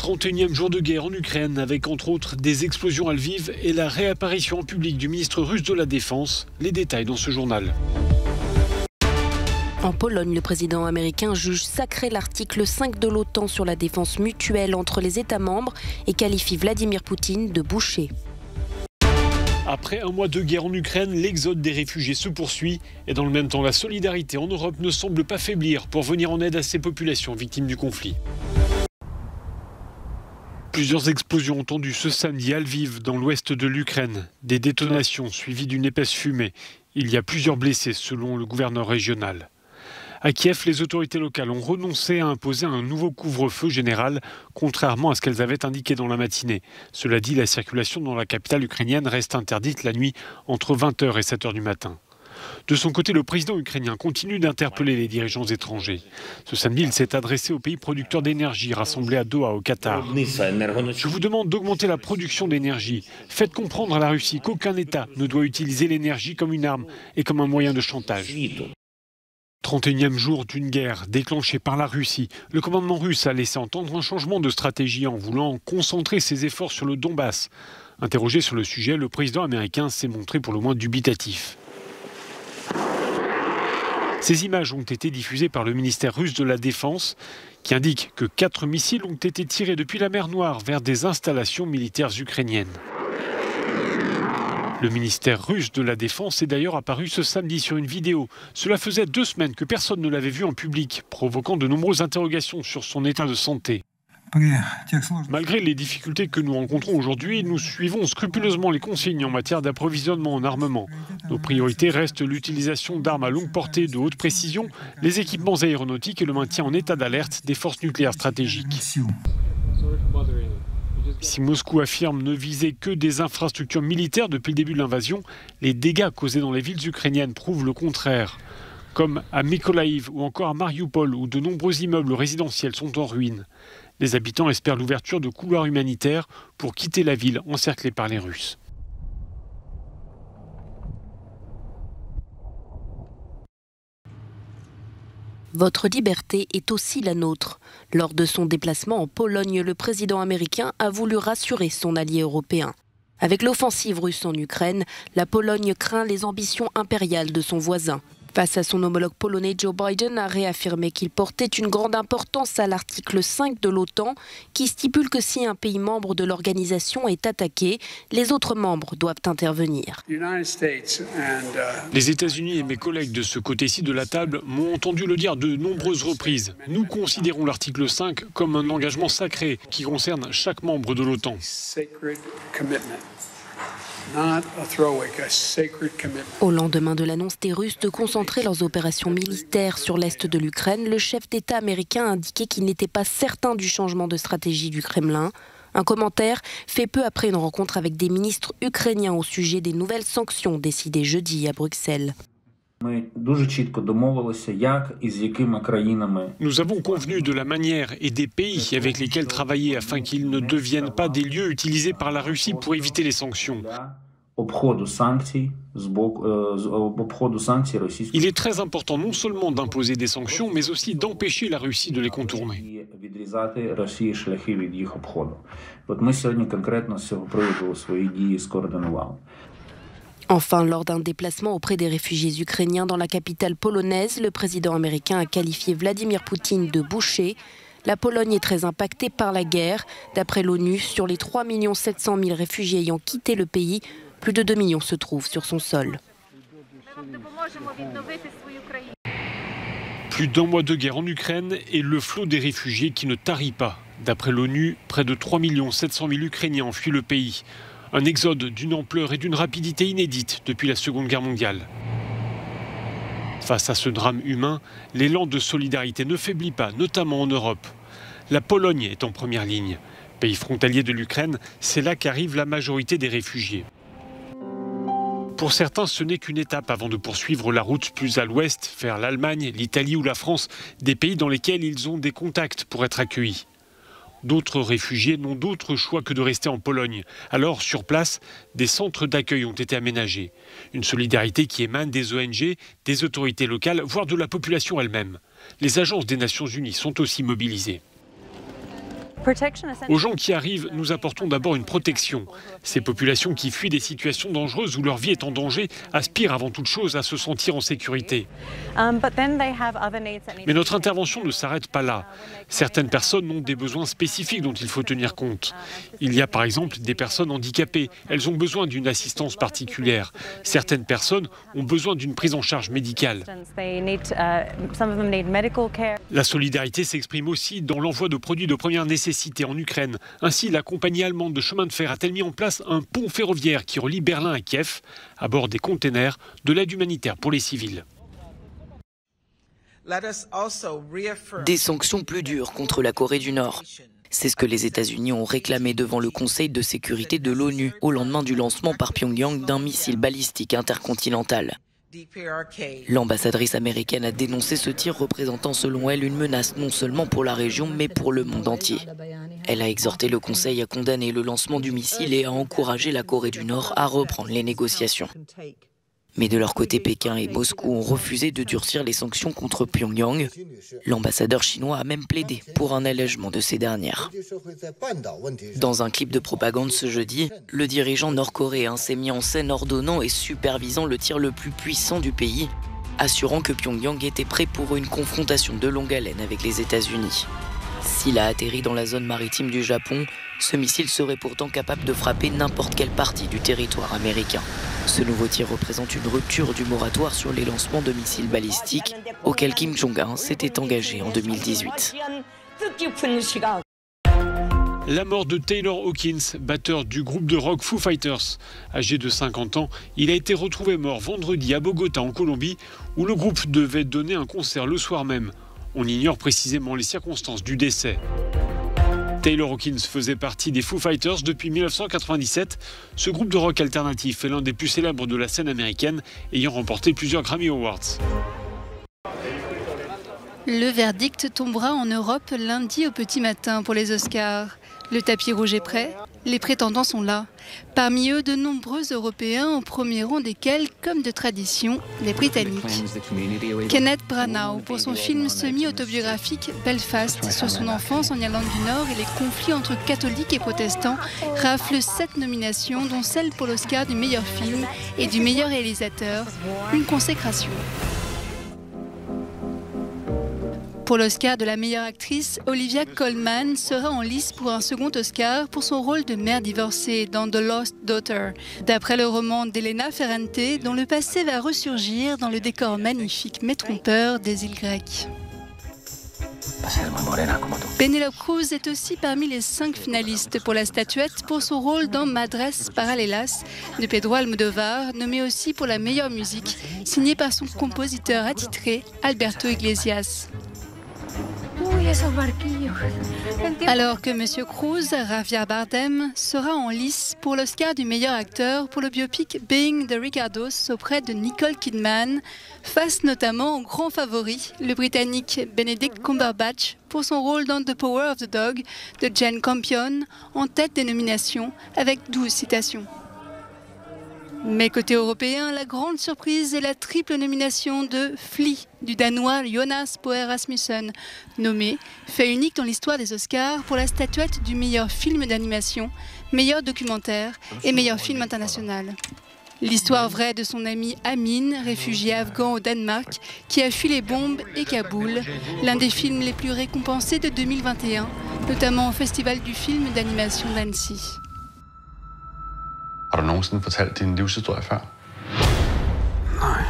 31e jour de guerre en Ukraine, avec entre autres des explosions à Lviv et la réapparition en public du ministre russe de la Défense. Les détails dans ce journal. En Pologne, le président américain juge sacré l'article 5 de l'OTAN sur la défense mutuelle entre les États membres et qualifie Vladimir Poutine de boucher. Après un mois de guerre en Ukraine, l'exode des réfugiés se poursuit et dans le même temps, la solidarité en Europe ne semble pas faiblir pour venir en aide à ces populations victimes du conflit. Plusieurs explosions entendues ce samedi à Lviv, dans l'ouest de l'Ukraine. Des détonations suivies d'une épaisse fumée. Il y a plusieurs blessés selon le gouverneur régional. À Kiev, les autorités locales ont renoncé à imposer un nouveau couvre-feu général, contrairement à ce qu'elles avaient indiqué dans la matinée. Cela dit, la circulation dans la capitale ukrainienne reste interdite la nuit entre 20h et 7h du matin. De son côté, le président ukrainien continue d'interpeller les dirigeants étrangers. Ce samedi, il s'est adressé aux pays producteurs d'énergie rassemblés à Doha, au Qatar. Je vous demande d'augmenter la production d'énergie. Faites comprendre à la Russie qu'aucun État ne doit utiliser l'énergie comme une arme et comme un moyen de chantage. 31e jour d'une guerre déclenchée par la Russie. Le commandement russe a laissé entendre un changement de stratégie en voulant concentrer ses efforts sur le Donbass. Interrogé sur le sujet, le président américain s'est montré pour le moins dubitatif. Ces images ont été diffusées par le ministère russe de la Défense, qui indique que 4 missiles ont été tirés depuis la mer Noire vers des installations militaires ukrainiennes. Le ministère russe de la Défense est d'ailleurs apparu ce samedi sur une vidéo. Cela faisait 2 semaines que personne ne l'avait vu en public, provoquant de nombreuses interrogations sur son état de santé. Malgré les difficultés que nous rencontrons aujourd'hui, nous suivons scrupuleusement les consignes en matière d'approvisionnement en armement. Nos priorités restent l'utilisation d'armes à longue portée de haute précision, les équipements aéronautiques et le maintien en état d'alerte des forces nucléaires stratégiques. Si Moscou affirme ne viser que des infrastructures militaires depuis le début de l'invasion, les dégâts causés dans les villes ukrainiennes prouvent le contraire. Comme à Mykolaiv ou encore à Mariupol, où de nombreux immeubles résidentiels sont en ruine. Les habitants espèrent l'ouverture de couloirs humanitaires pour quitter la ville encerclée par les Russes. Votre liberté est aussi la nôtre. Lors de son déplacement en Pologne, le président américain a voulu rassurer son allié européen. Avec l'offensive russe en Ukraine, la Pologne craint les ambitions impériales de son voisin. Face à son homologue polonais, Joe Biden a réaffirmé qu'il portait une grande importance à l'article 5 de l'OTAN qui stipule que si un pays membre de l'organisation est attaqué, les autres membres doivent intervenir. Les États-Unis et mes collègues de ce côté-ci de la table m'ont entendu le dire de nombreuses reprises. Nous considérons l'article 5 comme un engagement sacré qui concerne chaque membre de l'OTAN. Au lendemain de l'annonce des Russes de concentrer leurs opérations militaires sur l'est de l'Ukraine, le chef d'État américain a indiqué qu'il n'était pas certain du changement de stratégie du Kremlin. Un commentaire fait peu après une rencontre avec des ministres ukrainiens au sujet des nouvelles sanctions décidées jeudi à Bruxelles. Nous avons convenu de la manière et des pays avec lesquels travailler afin qu'ils ne deviennent pas des lieux utilisés par la Russie pour éviter les sanctions. Il est très important non seulement d'imposer des sanctions, mais aussi d'empêcher la Russie de les contourner. Enfin, lors d'un déplacement auprès des réfugiés ukrainiens dans la capitale polonaise, le président américain a qualifié Vladimir Poutine de boucher. La Pologne est très impactée par la guerre. D'après l'ONU, sur les 3 700 000 réfugiés ayant quitté le pays, plus de 2 millions se trouvent sur son sol. Plus d'un mois de guerre en Ukraine et le flot des réfugiés qui ne tarit pas. D'après l'ONU, près de 3 700 000 Ukrainiens ont fui le pays. Un exode d'une ampleur et d'une rapidité inédites depuis la Seconde Guerre mondiale. Face à ce drame humain, l'élan de solidarité ne faiblit pas, notamment en Europe. La Pologne est en première ligne. Pays frontalier de l'Ukraine, c'est là qu'arrive la majorité des réfugiés. Pour certains, ce n'est qu'une étape avant de poursuivre la route plus à l'ouest, vers l'Allemagne, l'Italie ou la France, des pays dans lesquels ils ont des contacts pour être accueillis. D'autres réfugiés n'ont d'autre choix que de rester en Pologne. Alors, sur place, des centres d'accueil ont été aménagés. Une solidarité qui émane des ONG, des autorités locales, voire de la population elle-même. Les agences des Nations Unies sont aussi mobilisées. Aux gens qui arrivent, nous apportons d'abord une protection. Ces populations qui fuient des situations dangereuses où leur vie est en danger aspirent avant toute chose à se sentir en sécurité. Mais notre intervention ne s'arrête pas là. Certaines personnes ont des besoins spécifiques dont il faut tenir compte. Il y a par exemple des personnes handicapées. Elles ont besoin d'une assistance particulière. Certaines personnes ont besoin d'une prise en charge médicale. La solidarité s'exprime aussi dans l'envoi de produits de première nécessité en Ukraine. Ainsi, la compagnie allemande de chemin de fer a-t-elle mis en place un pont ferroviaire qui relie Berlin à Kiev, à bord des containers de l'aide humanitaire pour les civils. Des sanctions plus dures contre la Corée du Nord. C'est ce que les États-Unis ont réclamé devant le Conseil de sécurité de l'ONU au lendemain du lancement par Pyongyang d'un missile balistique intercontinental. L'ambassadrice américaine a dénoncé ce tir représentant selon elle une menace non seulement pour la région mais pour le monde entier. Elle a exhorté le Conseil à condamner le lancement du missile et à encourager la Corée du Nord à reprendre les négociations. Mais de leur côté, Pékin et Moscou ont refusé de durcir les sanctions contre Pyongyang. L'ambassadeur chinois a même plaidé pour un allègement de ces dernières. Dans un clip de propagande ce jeudi, le dirigeant nord-coréen s'est mis en scène ordonnant et supervisant le tir le plus puissant du pays, assurant que Pyongyang était prêt pour une confrontation de longue haleine avec les États-Unis. S'il a atterri dans la zone maritime du Japon, ce missile serait pourtant capable de frapper n'importe quelle partie du territoire américain. Ce nouveau tir représente une rupture du moratoire sur les lancements de missiles balistiques auquel Kim Jong-un s'était engagé en 2018. La mort de Taylor Hawkins, batteur du groupe de rock Foo Fighters. Âgé de 50 ans, il a été retrouvé mort vendredi à Bogota en Colombie où le groupe devait donner un concert le soir même. On ignore précisément les circonstances du décès. Taylor Hawkins faisait partie des Foo Fighters depuis 1997. Ce groupe de rock alternatif est l'un des plus célèbres de la scène américaine, ayant remporté plusieurs Grammy Awards. Le verdict tombera en Europe lundi au petit matin pour les Oscars. Le tapis rouge est prêt, les prétendants sont là. Parmi eux, de nombreux Européens, au premier rang desquels, comme de tradition, les Britanniques. Kenneth Branagh, pour son film semi-autobiographique Belfast, sur son enfance en Irlande du Nord et les conflits entre catholiques et protestants, rafle 7 nominations, dont celle pour l'Oscar du meilleur film et du meilleur réalisateur, une consécration. Pour l'Oscar de la meilleure actrice, Olivia Colman sera en lice pour un second Oscar pour son rôle de mère divorcée dans The Lost Daughter, d'après le roman d'Elena Ferrante, dont le passé va ressurgir dans le décor magnifique mais trompeur des îles grecques. Penélope Cruz est aussi parmi les 5 finalistes pour la statuette pour son rôle dans Madres Paralelas de Pedro Almodóvar, nommé aussi pour la meilleure musique, signée par son compositeur attitré Alberto Iglesias. Alors que Monsieur Cruz, Javier Bardem, sera en lice pour l'Oscar du meilleur acteur pour le biopic Being the Ricardos auprès de Nicole Kidman, face notamment au grand favori, le Britannique Benedict Cumberbatch, pour son rôle dans The Power of the Dog de Jane Campion, en tête des nominations avec 12 citations. Mais côté européen, la grande surprise est la triple nomination de Flea du Danois Jonas Poe Rasmussen, nommé, fait unique dans l'histoire des Oscars pour la statuette du meilleur film d'animation, meilleur documentaire et meilleur film international. L'histoire vraie de son ami Amin, réfugié afghan au Danemark, qui a fui les bombes et Kaboul, l'un des films les plus récompensés de 2021, notamment au Festival du film d'animation d'Annecy. Har du nogensinde fortalt din livshistorie før? Nej.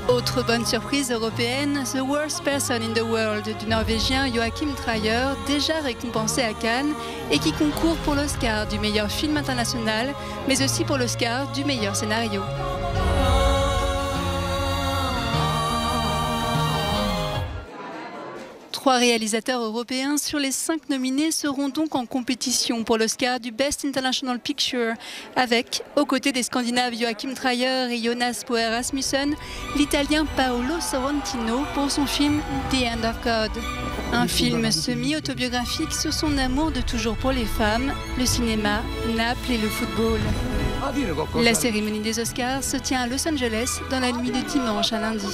Autre bonne surprise européenne, The Worst Person in the World du Norvégien Joachim Trier, déjà récompensé à Cannes et qui concourt pour l'Oscar du meilleur film international, mais aussi pour l'Oscar du meilleur scénario. 3 réalisateurs européens sur les 5 nominés seront donc en compétition pour l'Oscar du Best International Picture avec, aux côtés des Scandinaves Joachim Trier et Jonas Poe Rasmussen, l'Italien Paolo Sorrentino pour son film The End of God. Un film semi-autobiographique sur son amour de toujours pour les femmes, le cinéma, Naples et le football. La cérémonie des Oscars se tient à Los Angeles dans la nuit de dimanche à lundi.